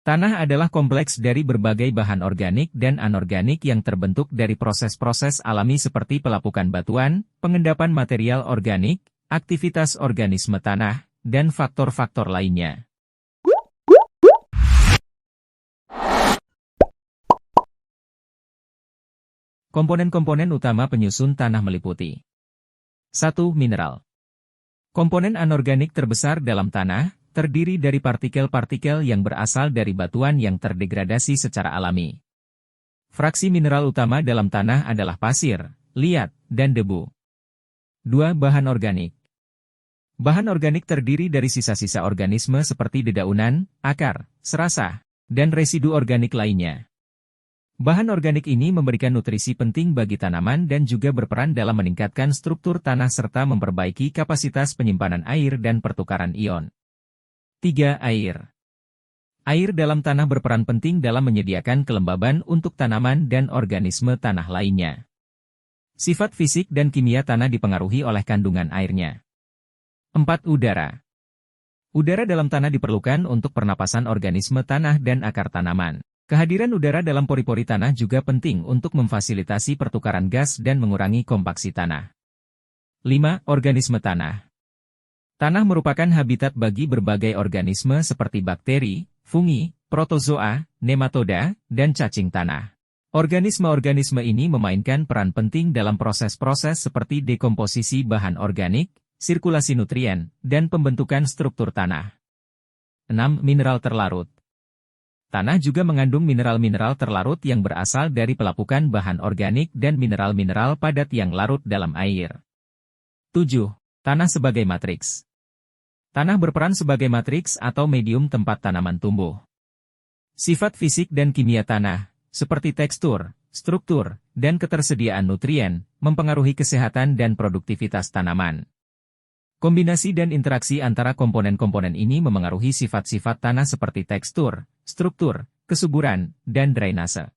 Tanah adalah kompleks dari berbagai bahan organik dan anorganik yang terbentuk dari proses-proses alami seperti pelapukan batuan, pengendapan material organik, aktivitas organisme tanah, dan faktor-faktor lainnya. Komponen-komponen utama penyusun tanah meliputi 1. Mineral. Komponen anorganik terbesar dalam tanah, terdiri dari partikel-partikel yang berasal dari batuan yang terdegradasi secara alami. Fraksi mineral utama dalam tanah adalah pasir, liat, dan debu. 2. Bahan organik. Bahan organik terdiri dari sisa-sisa organisme seperti dedaunan, akar, serasah, dan residu organik lainnya. Bahan organik ini memberikan nutrisi penting bagi tanaman dan juga berperan dalam meningkatkan struktur tanah serta memperbaiki kapasitas penyimpanan air dan pertukaran ion. 3. Air. Air dalam tanah berperan penting dalam menyediakan kelembaban untuk tanaman dan organisme tanah lainnya. Sifat fisik dan kimia tanah dipengaruhi oleh kandungan airnya. 4. Udara. Udara dalam tanah diperlukan untuk pernapasan organisme tanah dan akar tanaman. Kehadiran udara dalam pori-pori tanah juga penting untuk memfasilitasi pertukaran gas dan mengurangi kompaksi tanah. 5. Organisme tanah. Tanah merupakan habitat bagi berbagai organisme seperti bakteri, fungi, protozoa, nematoda, dan cacing tanah. Organisme-organisme ini memainkan peran penting dalam proses-proses seperti dekomposisi bahan organik, sirkulasi nutrien, dan pembentukan struktur tanah. 6. Mineral terlarut. Tanah juga mengandung mineral-mineral terlarut yang berasal dari pelapukan bahan organik dan mineral-mineral padat yang larut dalam air. 7. Tanah sebagai matriks. Tanah berperan sebagai matriks atau medium tempat tanaman tumbuh. Sifat fisik dan kimia tanah, seperti tekstur, struktur, dan ketersediaan nutrien, mempengaruhi kesehatan dan produktivitas tanaman. Kombinasi dan interaksi antara komponen-komponen ini memengaruhi sifat-sifat tanah seperti tekstur, struktur, kesuburan, dan drainase.